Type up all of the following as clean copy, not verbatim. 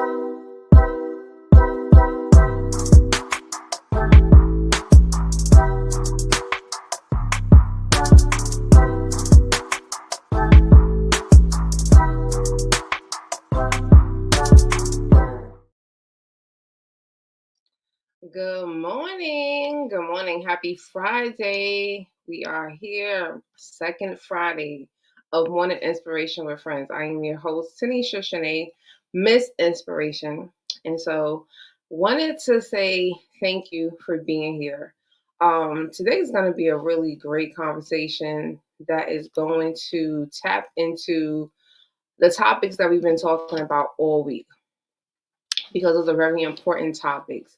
Good morning. Good morning. Happy Friday. We are here, second Friday of Morning Inspiration with Friends. I am your host, Tanisha Shanae, Miss Inspiration. And so, wanted to say thank you for being here. Today is going to be a really great conversation that is going to tap into the topics that we've been talking about all week because those are very important topics.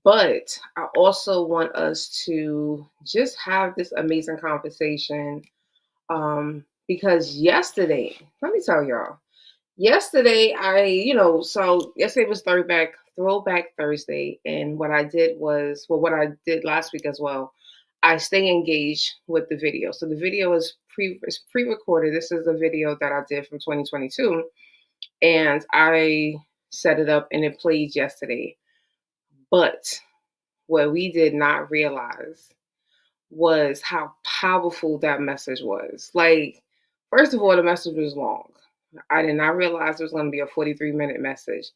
But I also want us to just have this amazing conversation because yesterday, let me tell y'all, yesterday so yesterday was throwback Thursday, and what I did was, well, what I did last week as well, I stay engaged with the video. So the video is pre-recorded. This is a video that I did from 2022, and I set it up and it played yesterday. But what we did not realize was how powerful that message was. Like, first of all, the message was long. I did not realize it was going to be a 43-minute message,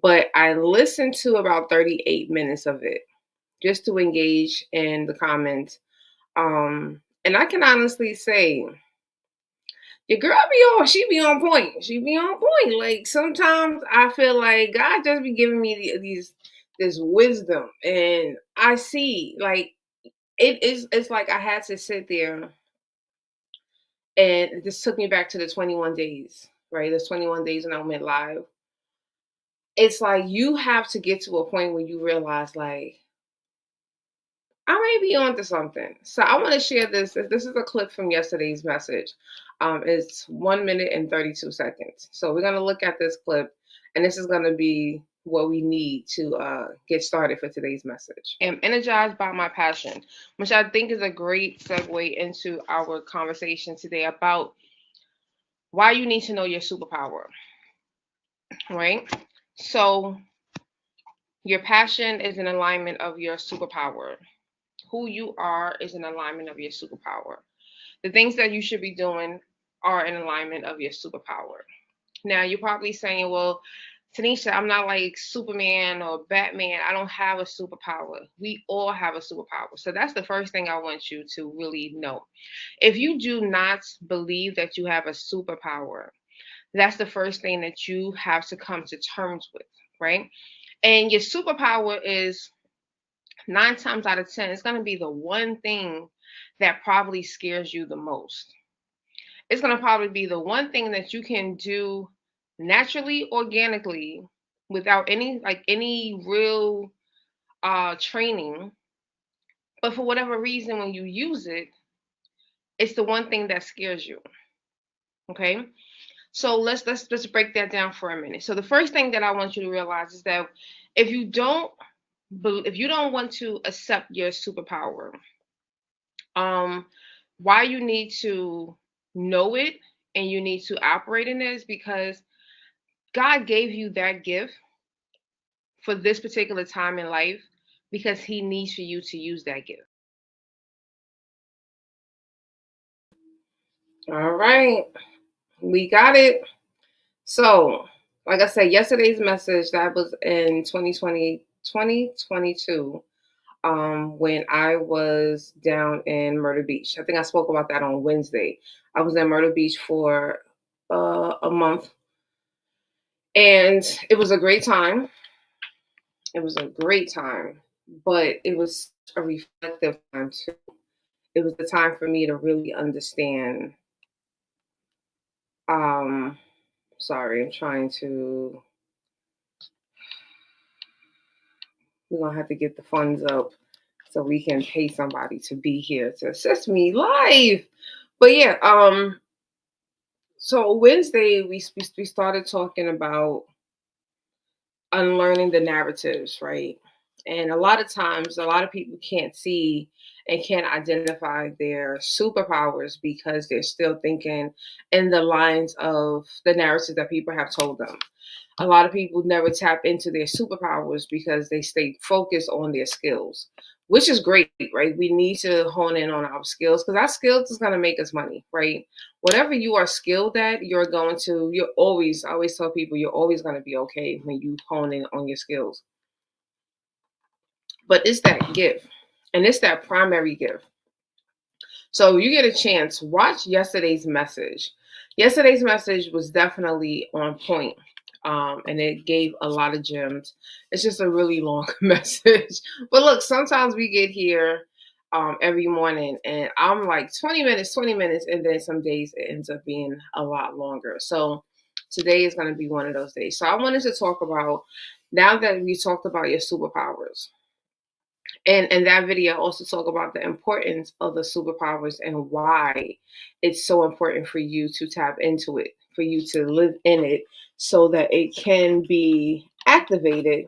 but I listened to about 38 minutes of it just to engage in the comments. And I can honestly say, your girl she be on point. She be on point. Like, sometimes I feel like God just be giving me this wisdom, and I see, like, it's like I had to sit there, and this took me back to the 21 days, right? There's 21 days when I went live. It's like you have to get to a point where you realize, like, I may be onto something. So I want to share this. This is a clip from yesterday's message. It's 1 minute and 32 seconds. So we're gonna look at this clip, and this is gonna be what we need to get started for today's message. I'm energized by my passion, which I think is a great segue into our conversation today about why you need to know your superpower, right? So your passion is an alignment of your superpower. Who you are is an alignment of your superpower. The things that you should be doing are in alignment of your superpower. Now, you're probably saying, well, Tanisha, I'm not like Superman or Batman. I don't have a superpower. We all have a superpower. So that's the first thing I want you to really know. If you do not believe that you have a superpower, that's the first thing that you have to come to terms with, right? And your superpower is 9 times out of 10, it's going to be the one thing that probably scares you the most. It's going to probably be the one thing that you can do naturally, organically, without any real training. But for whatever reason, when you use it, it's the one thing that scares you. Okay, so let's break that down for a minute. So the first thing that I want you to realize is that if you don't want to accept your superpower, why you need to know it and you need to operate in it is because God gave you that gift for this particular time in life because he needs for you to use that gift. All right, we got it. So, like I said, yesterday's message that was in 2022, when I was down in Myrtle Beach. I think I spoke about that on Wednesday. I was in Myrtle Beach for a month, and it was a great time. It was a great time, but it was a reflective time too. It was the time for me to really understand. Um, Sorry, I'm trying to. We're gonna have to get the funds up so we can pay somebody to be here to assist me live. But yeah, so Wednesday we started talking about unlearning the narratives, right? And a lot of times, a lot of people can't see and can't identify their superpowers because they're still thinking in the lines of the narratives that people have told them. A lot of people never tap into their superpowers because they stay focused on their skills, which is great, right? We need to hone in on our skills because our skills is going to make us money, right? Whatever you are skilled at, I always tell people, you're always going to be okay when you hone in on your skills. But it's that gift, and it's that primary gift. So you get a chance, watch yesterday's message. Yesterday's message was definitely on point. And it gave a lot of gems. It's just a really long message. But look, sometimes we get here every morning and I'm like 20 minutes, and then some days it ends up being a lot longer. So today is going to be one of those days. So I wanted to talk about, now that we talked about your superpowers, and in that video, I also talk about the importance of the superpowers and why it's so important for you to tap into it, for you to live in it so that it can be activated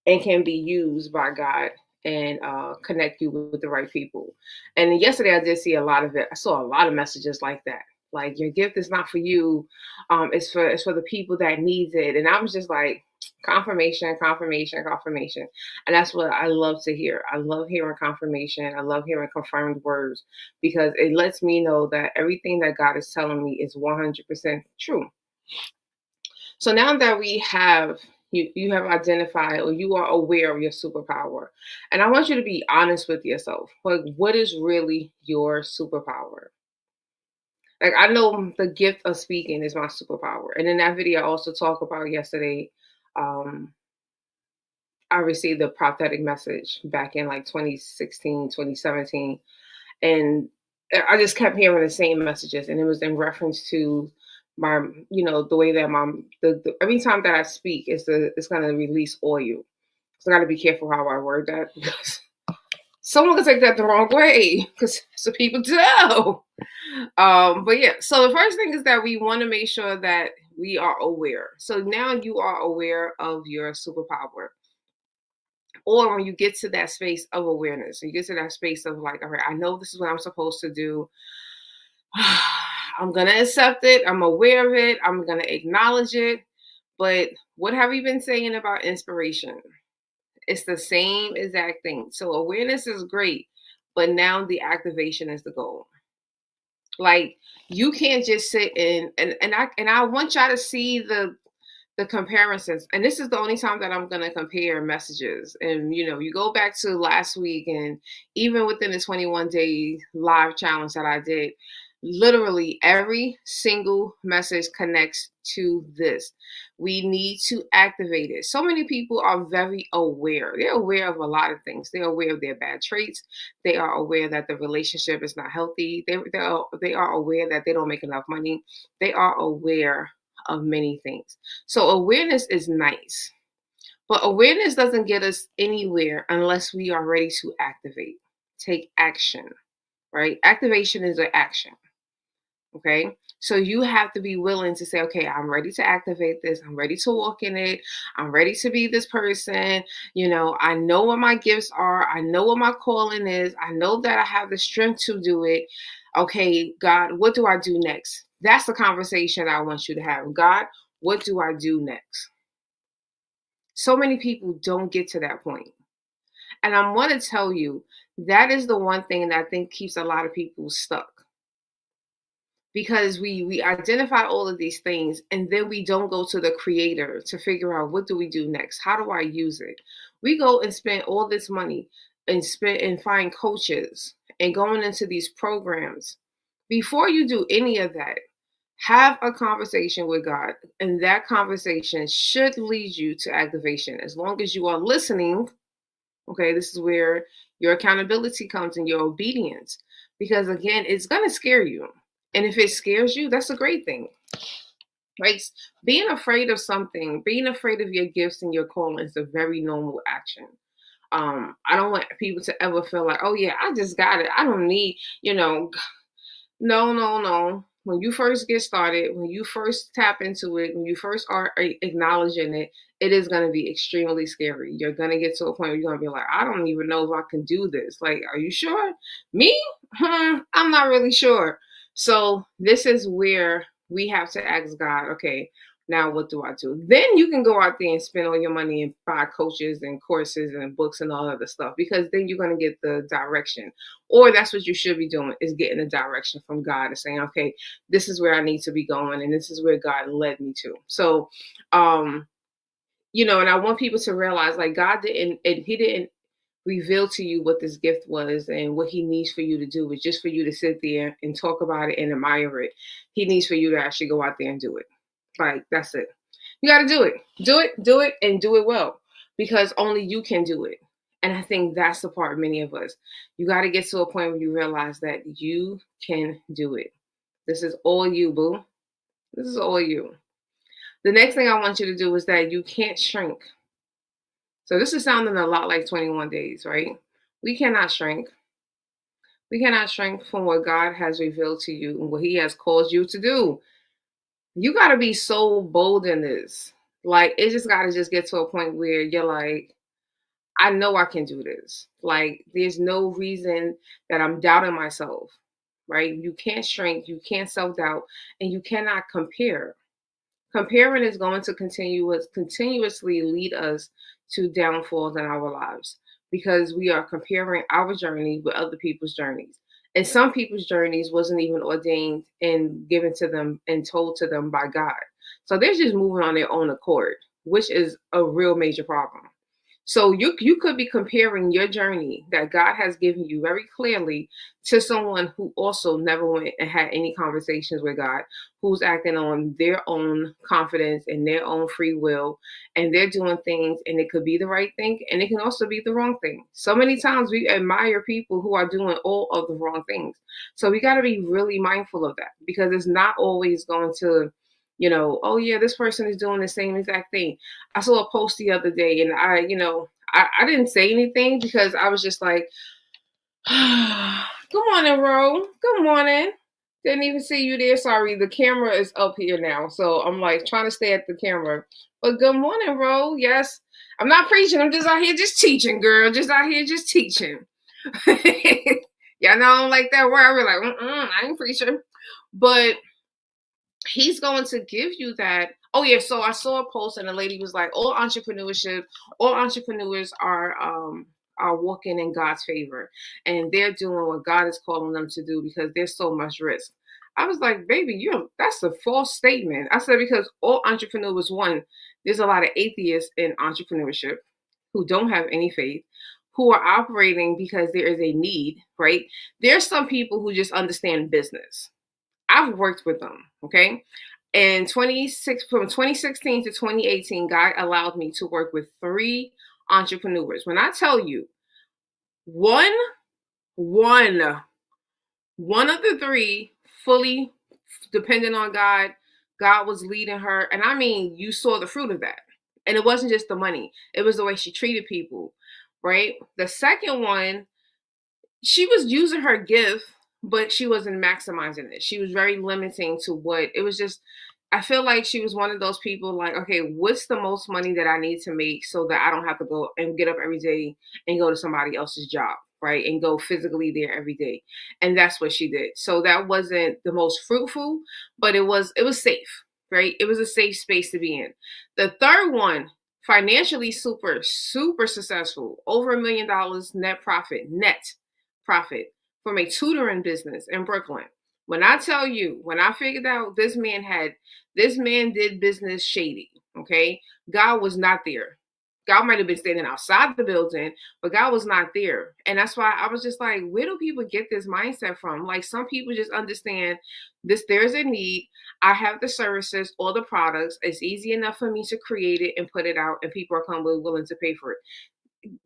and can be used by God and connect you with the right people. And yesterday I did see a lot of it. I saw a lot of messages like that. Like, your gift is not for you. It's for the people that needs it. And I was just like, confirmation, confirmation, confirmation. And that's what I love to hear. I love hearing confirmation. I love hearing confirmed words because it lets me know that everything that God is telling me is 100% true. So now that you have identified, or you are aware of your superpower, and I want you to be honest with yourself. Like, what is really your superpower? Like, I know the gift of speaking is my superpower. And in that video, I also talk about yesterday, um, I received a prophetic message back in like 2016, 2017. And I just kept hearing the same messages. And it was in reference to my, the way that every time that I speak, it's going to release oil. So I got to be careful how I word that because someone can take that the wrong way because so people do. But yeah, so the first thing is that we want to make sure that we are aware. So now you are aware of your superpower. Or when you get to that space of awareness, you get to that space of like, all right, I know this is what I'm supposed to do. I'm going to accept it. I'm aware of it. I'm going to acknowledge it. But what have we been saying about inspiration? It's the same exact thing. So awareness is great, but now the activation is the goal. Like, you can't just sit and I want y'all to see the comparisons. And this is the only time that I'm going to compare messages. And, you go back to last week, and even within the 21-day live challenge that I did, literally every single message connects to this. We need to activate it. So many people are very aware. They're aware of a lot of things. They're aware of their bad traits. They are aware that the relationship is not healthy. They are aware that they don't make enough money. They are aware of many things. So awareness is nice, but awareness doesn't get us anywhere unless we are ready to activate, take action, right? Activation is an action. Okay. So you have to be willing to say, okay, I'm ready to activate this. I'm ready to walk in it. I'm ready to be this person. I know what my gifts are. I know what my calling is. I know that I have the strength to do it. Okay, God, what do I do next? That's the conversation I want you to have. God, what do I do next? So many people don't get to that point. And I want to tell you, that is the one thing that I think keeps a lot of people stuck. Because we identify all of these things, and then we don't go to the creator to figure out, what do we do next? How do I use it? We go and spend all this money and find coaches and going into these programs. Before you do any of that, have a conversation with God, and that conversation should lead you to activation as long as you are listening. Okay, this is where your accountability comes in, your obedience, because again, it's going to scare you. And if it scares you, that's a great thing. Right? Being afraid of something, being afraid of your gifts and your calling is a very normal action. I don't want people to ever feel like, oh yeah, I just got it. I don't need, no, no, no. When you first get started, when you first tap into it, when you first are acknowledging it, it is going to be extremely scary. You're going to get to a point where you're going to be like, I don't even know if I can do this. Like, are you sure? Me? I'm not really sure. So this is where we have to ask God, okay, Now what do I do? Then you can go out there and spend all your money and buy coaches and courses and books and all other stuff, because then you're going to get the direction. Or that's what you should be doing, is getting the direction from God and saying, okay, this is where I need to be going and this is where God led me to. So and I want people to realize, like, God didn't, and He didn't reveal to you what this gift was and what He needs for you to do. It's just for you to sit there and talk about it and admire it. He needs for you to actually go out there and do it. Like, that's it. You got to do it. Do it, and do it well, because only you can do it. And I think that's the part, many of us. You got to get to a point where you realize that you can do it. This is all you, boo. This is all you. The next thing I want you to do is that you can't shrink. So this is sounding a lot like 21 days, right? We cannot shrink. We cannot shrink from what God has revealed to you and what He has called you to do. You got to be so bold in this. Like, it just got to just get to a point where you're like, I know I can do this. Like, there's no reason that I'm doubting myself, right? You can't shrink, you can't self-doubt, and you cannot compare. Comparing is going to continuously lead us to downfalls in our lives, because we are comparing our journey with other people's journeys. And some people's journeys wasn't even ordained and given to them and told to them by God. So they're just moving on their own accord, which is a real major problem. So you could be comparing your journey that God has given you very clearly to someone who also never went and had any conversations with God, who's acting on their own confidence and their own free will, and they're doing things, and it could be the right thing and it can also be the wrong thing. So many times we admire people who are doing all of the wrong things. So we got to be really mindful of that, because it's not always going to, oh yeah, this person is doing the same exact thing. I saw a post the other day, and I didn't say anything because I was just like, good morning, Ro. Good morning. Didn't even see you there. Sorry, the camera is up here now. So I'm like trying to stay at the camera. But good morning, Ro. Yes. I'm not preaching. I'm just out here just teaching, girl. Just out here just teaching. Y'all know I don't like that word. I was like, I ain't preaching. But He's going to give you that. Oh yeah, so I saw a post and a lady was like, all entrepreneurs are walking in God's favor, and they're doing what God is calling them to do because there's so much risk. I was like, baby, that's a false statement. I said, because all entrepreneurs, one, there's a lot of atheists in entrepreneurship who don't have any faith, who are operating because there is a need, right? There's some people who just understand business. I've worked with them, okay? And from 2016 to 2018, God allowed me to work with 3 entrepreneurs. When I tell you, one of the 3 fully dependent on God, God was leading her. And I mean, you saw the fruit of that. And it wasn't just the money. It was the way she treated people, right? The second one, she was using her gift, but she wasn't maximizing it. She was very limiting to what it was. Just, I feel like she was one of those people like, okay, what's the most money that I need to make so that I don't have to go and get up every day and go to somebody else's job, right? And go physically there every day. And that's what she did. So that wasn't the most fruitful, but it was safe, right? It was a safe space to be in. The third one, financially super, super successful, over $1 million net profit from a tutoring business in Brooklyn. When I tell you, when I figured out this man did business shady, okay? God was not there. God might have been standing outside the building, but God was not there. And that's why I was just like, where do people get this mindset from? Like, some people just understand this, there's a need. I have the services or the products. It's easy enough for me to create it and put it out, and people are willing to pay for it.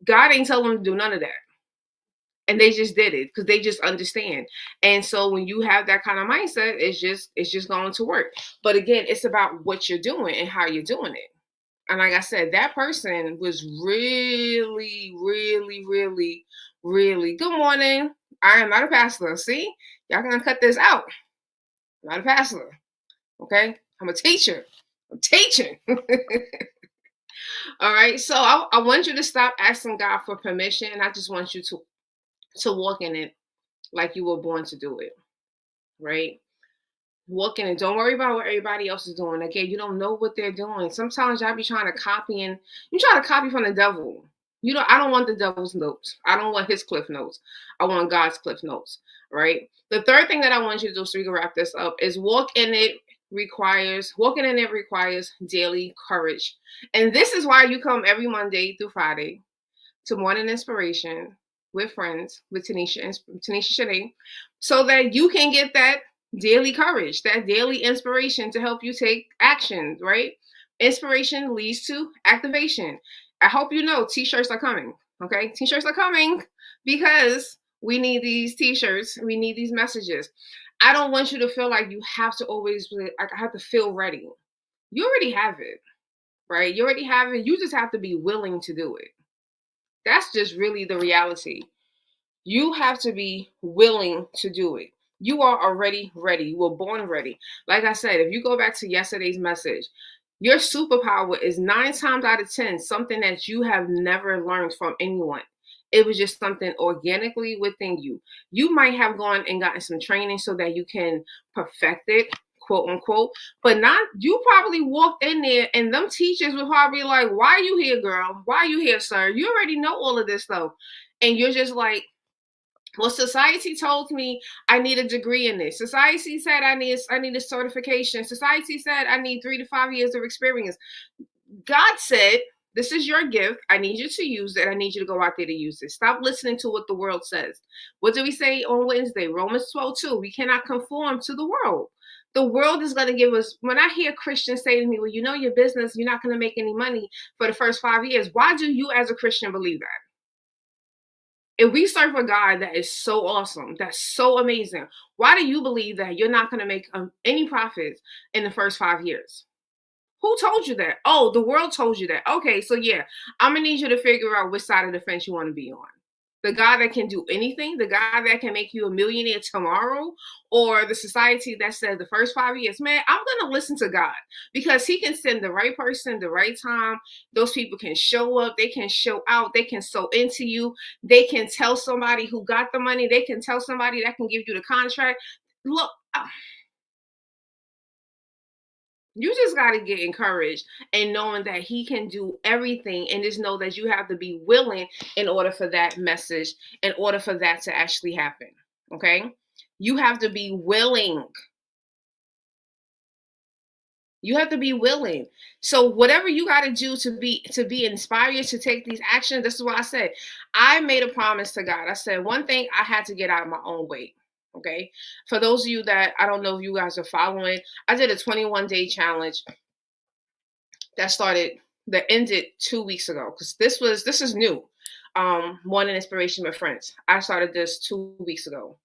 God ain't telling them to do none of that. And they just did it because they just understand. And so when you have that kind of mindset, it's just going to work. But again, it's about what you're doing and how you're doing it. And like I said, that person was really, really, really, really, good morning. I am not a pastor. See, y'all gonna cut this out. I'm not a pastor. Okay. I'm a teacher. I'm teaching. All right. So I want you to stop asking God for permission. I just want you to walk in it like you were born to do it, right? Walk in it. Don't worry about what everybody else is doing. Again, you don't know what they're doing. Sometimes y'all be trying to copy and you try to copy from the devil. You know, I don't want the devil's notes. I don't want his cliff notes. I want God's cliff notes. Right. The third thing that I want you to do, so we can wrap this up, is walking in it requires daily courage. And this is why you come every Monday through Friday to Morning Inspiration with friends, with Tanisha Shanae, so that you can get that daily courage, that daily inspiration to help you take action, right? Inspiration leads to activation. I hope you know t-shirts are coming, okay? T-shirts are coming because we need these t-shirts. We need these messages. I don't want you to feel like you have to always, like, I have to feel ready. You already have it, right? You already have it. You just have to be willing to do it. That's just really the reality. You have to be willing to do it. You are already ready. You were born ready. Like I said, if you go back to yesterday's message, your superpower is 9 times out of 10 something that you have never learned from anyone. It was just something organically within you. You might have gone and gotten some training so that you can perfect it, quote unquote, but not, you probably walked in there and them teachers were probably like, why are you here, girl? Why are you here, sir? You already know all of this stuff. And you're just like, well, society told me I need a degree in this. Society said I need a certification. Society said I need 3 to 5 years of experience. God said, this is your gift. I need you to use it. I need you to go out there to use it. Stop listening to what the world says. What do we say on Wednesday? Romans 12:2. We cannot conform to the world. The world is going to give us, when I hear Christians say to me, well, you know your business, you're not going to make any money for the first 5 years. Why do you as a Christian believe that? If we serve a God that is so awesome, that's so amazing, why do you believe that you're not going to make any profits in the first 5 years? Who told you that? Oh, the world told you that. Okay, so yeah, I'm going to need you to figure out which side of the fence you want to be on. The God that can do anything, the God that can make you a millionaire tomorrow, or the society that says the first 5 years, man, I'm going to listen to God because he can send the right person, the right time. Those people can show up, they can show out, they can sow into you. They can tell somebody who got the money, they can tell somebody that can give you the contract. Look, you just got to get encouraged and knowing that he can do everything, and just know that you have to be willing in order for that message, in order for that to actually happen. Okay? You have to be willing. You have to be willing. So whatever you got to do to be inspired to take these actions, this is what I said. I made a promise to God. I said one thing, I had to get out of my own way. Okay? For those of you that, I don't know if you guys are following, I did a 21-day challenge that ended 2 weeks ago, because this is new. Morning Inspiration with Friends. I started this 2 weeks ago.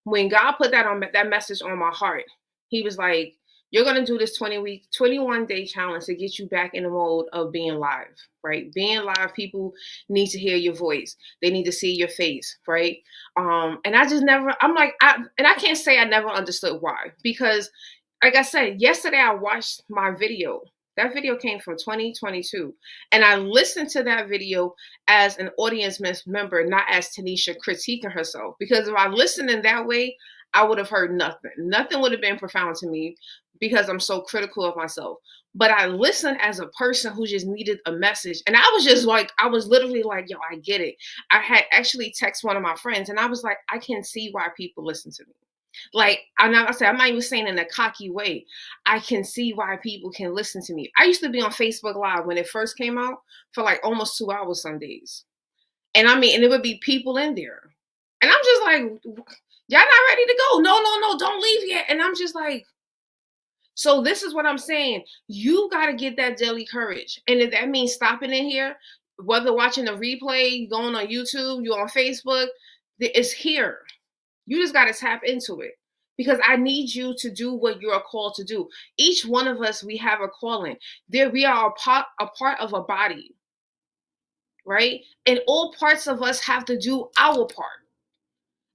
When God put that message on my heart, he was like, you're gonna do this 21-day challenge to get you back in the mode of being live, right? Being live, people need to hear your voice. They need to see your face, right? And I just never, I can't say I never understood why, because like I said, yesterday I watched my video. That video came from 2022. And I listened to that video as an audience member, not as Tanisha critiquing herself. Because if I listened in that way, I would have heard nothing. Nothing would have been profound to me because I'm so critical of myself. But I listened as a person who just needed a message. And I was literally like, yo, I get it. I had actually texted one of my friends and I was like, I can see why people listen to me. Like, I'm not even saying in a cocky way. I can see why people can listen to me. I used to be on Facebook Live when it first came out for like almost 2 hours some days. And and it would be people in there. And I'm just like, y'all not ready to go. No, no, no, don't leave yet. And I'm just like, so this is what I'm saying. You got to get that daily courage. And if that means stopping in here, whether watching a replay, going on YouTube, you on Facebook, it's here. You just got to tap into it, because I need you to do what you're called to do. Each one of us, we have a calling. There, we are a part of a body, right? And all parts of us have to do our part.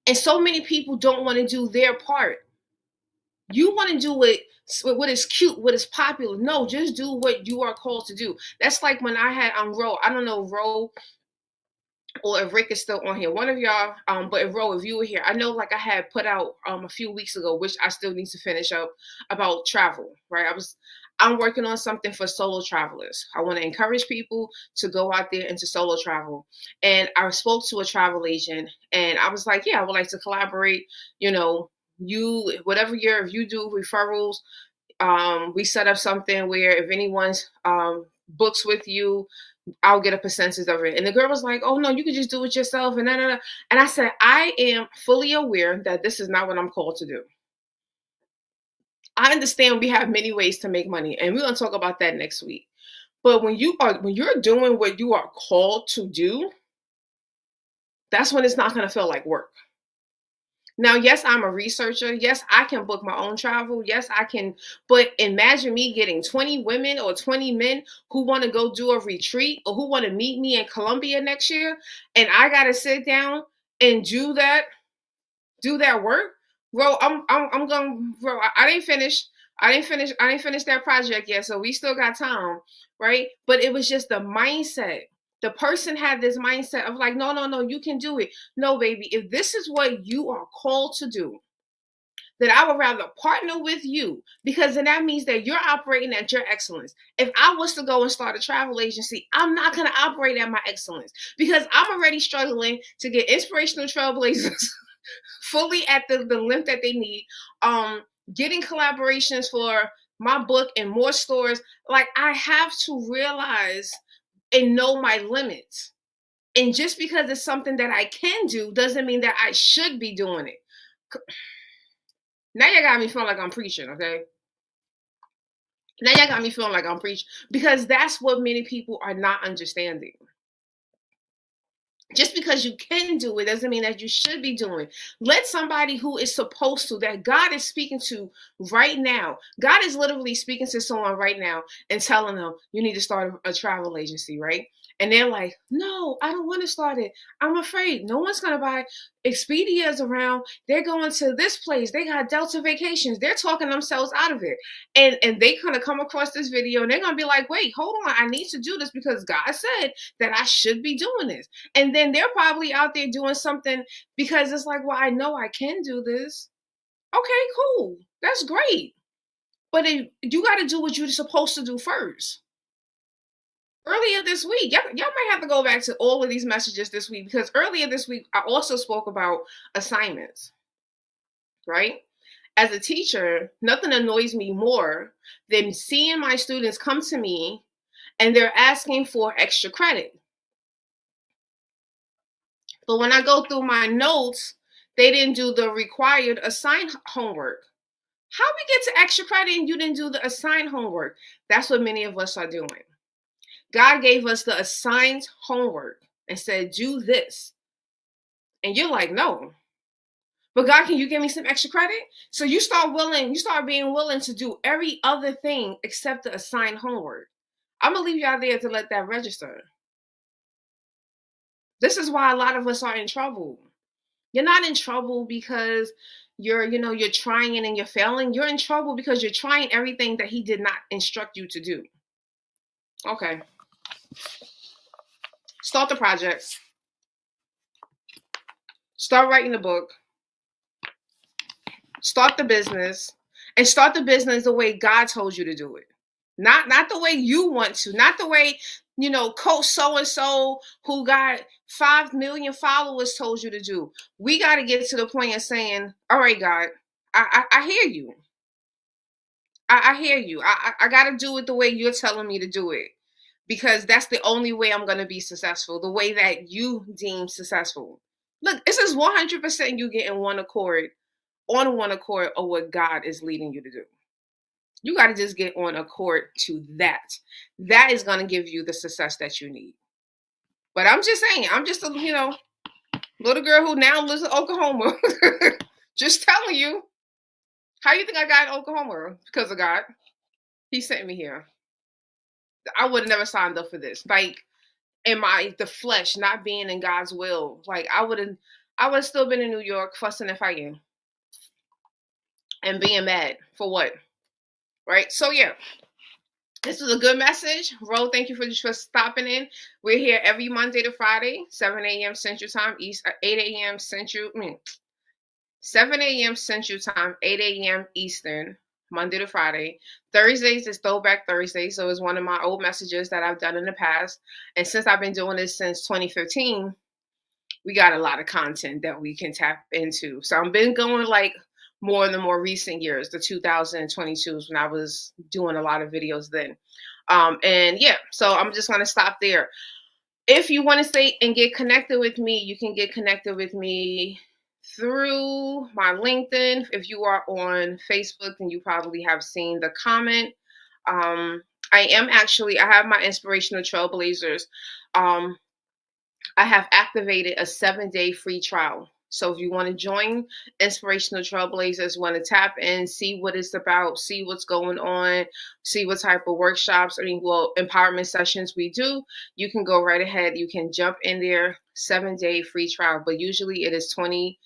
And so many people don't want to do their part. You want to do it, what is cute, what is popular. No, just do what you are called to do. That's like when I had Ro. I don't know, Ro. or if Rick is still on here, one of y'all, but if Ro, if you were here, I know like I had put out a few weeks ago, which I still need to finish up, about travel, right? I'm working on something for solo travelers. I want to encourage people to go out there into solo travel. And I spoke to a travel agent and I was like, yeah, I would like to collaborate, you know, you whatever year if you do referrals, we set up something where if anyone's books with you, I'll get a percentage of it. And the girl was like, oh no, you can just do it yourself. And And I said, I am fully aware that this is not what I'm called to do. I understand we have many ways to make money, and we're gonna talk about that next week. But when you're doing what you are called to do, that's when it's not gonna feel like work. Now, yes, I'm a researcher. Yes, I can book my own travel. Yes, I can. But imagine me getting 20 women or 20 men who want to go do a retreat or who want to meet me in Colombia next year. And I got to sit down and do that work. Bro, I'm going, bro, I didn't finish. I didn't finish that project yet. So we still got time. Right. But it was just the mindset. The person had this mindset of like, no, no, no, you can do it. No, baby, if this is what you are called to do, then I would rather partner with you because then that means that you're operating at your excellence. If I was to go and start a travel agency, I'm not going to operate at my excellence because I'm already struggling to get inspirational trailblazers fully at the length that they need. Getting collaborations for my book and more stores. Like I have to realize and know my limits. And just because it's something that I can do doesn't mean that I should be doing it. Now you got me feeling like I'm preaching, okay? Now you got me feeling like I'm preaching because that's what many people are not understanding. Just because you can do it doesn't mean that you should be doing. Let somebody who is supposed to, that God is speaking to right now. God is literally speaking to someone right now and telling them, you need to start a travel agency, right? And they're like, no, I don't want to start it. I'm afraid no one's going to buy. Expedia's around. They're going to this place. They got Delta vacations. They're talking themselves out of it. And they kind of come across this video and they're going to be like, wait, hold on. I need to do this because God said that I should be doing this. And then they're probably out there doing something because it's like, well, I know I can do this. Okay, cool. That's great. But you got to do what you're supposed to do first. Earlier this week, y'all might have to go back to all of these messages this week because earlier this week, I also spoke about assignments, right? As a teacher, nothing annoys me more than seeing my students come to me and they're asking for extra credit. But when I go through my notes, they didn't do the required assigned homework. How we get to extra credit and you didn't do the assigned homework? That's what many of us are doing. God gave us the assigned homework and said, do this. And you're like, no. But God, can you give me some extra credit? So you start being willing to do every other thing except the assigned homework. I'm going to leave you out there to let that register. This is why a lot of us are in trouble. You're not in trouble because you're trying and you're failing. You're in trouble because you're trying everything that he did not instruct you to do. Okay. Start the projects. Start writing the book. Start the business. And start the business the way God told you to do it. Not the way you want to. Not the way, Coach so-and-so who got 5 million followers told you to do. We got to get to the point of saying, all right, God, I hear you. I hear you. I got to do it the way you're telling me to do it. Because that's the only way I'm going to be successful, the way that you deem successful. Look, this is 100% you getting on one accord of what God is leading you to do. You got to just get on accord to that. That is going to give you the success that you need. But I'm just saying, I'm just a, little girl who now lives in Oklahoma. Just telling you. How you think I got in Oklahoma? Because of God. He sent me here. I would have never signed up for this. Like, the flesh not being in God's will. Like, I would have still been in New York fussing and fighting. And being mad. For what? Right? So, yeah. This is a good message. Ro, thank you for stopping in. We're here every Monday to Friday, 7 a.m. Central Time, 8 a.m. Central, 7 a.m. Central Time, 8 a.m. Eastern, Monday to Friday. Thursdays is Throwback Thursday, so it's one of my old messages that I've done in the past. And since I've been doing this since 2015, we got a lot of content that we can tap into. So I've been going like more in the more recent years, the 2022s when I was doing a lot of videos then. And yeah, so I'm just going to stop there. If you want to stay and get connected with me, you can get connected with me through my LinkedIn. If you are on Facebook, then you probably have seen the comment. I have my inspirational trailblazers. I have activated a 7-day free trial. So if you want to join Inspirational Trailblazers, want to tap in, see what it's about, see what's going on, see what type of workshops, empowerment sessions we do, you can go right ahead. You can jump in there, 7-day free trial, but usually it is $20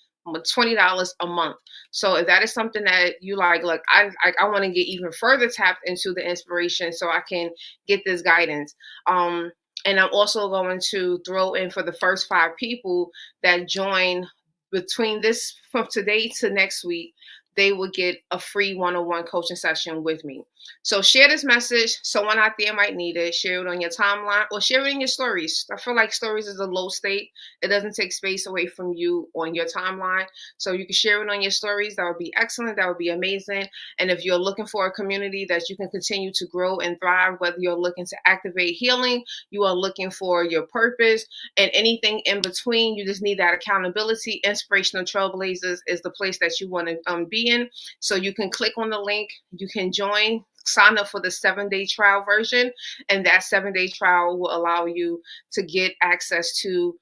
a month. So if that is something that you like, look, I want to get even further tapped into the inspiration so I can get this guidance. And I'm also going to throw in for the first 5 people that join between this from today to next week, they will get a free one-on-one coaching session with me. So share this message. Someone out there might need it. Share it on your timeline or share it in your stories. I feel like stories is a low state. It doesn't take space away from you on your timeline. So you can share it on your stories. That would be excellent. That would be amazing. And if you're looking for a community that you can continue to grow and thrive, whether you're looking to activate healing, you are looking for your purpose, and anything in between, you just need that accountability. Inspirational Trailblazers is the place that you want to be in. So you can click on the link, you can join, sign up for the 7-day trial version, and that 7-day trial will allow you to get access to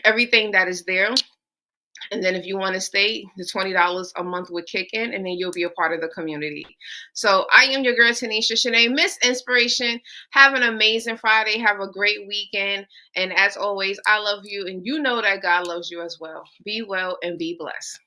everything that is there. And then if you want to stay, the $20 a month would kick in, and then you'll be a part of the community. So I am your girl, Tanisha Shanae, Miss Inspiration. Have an amazing Friday. Have a great weekend. And as always, I love you, and you know that God loves you as well. Be well and be blessed.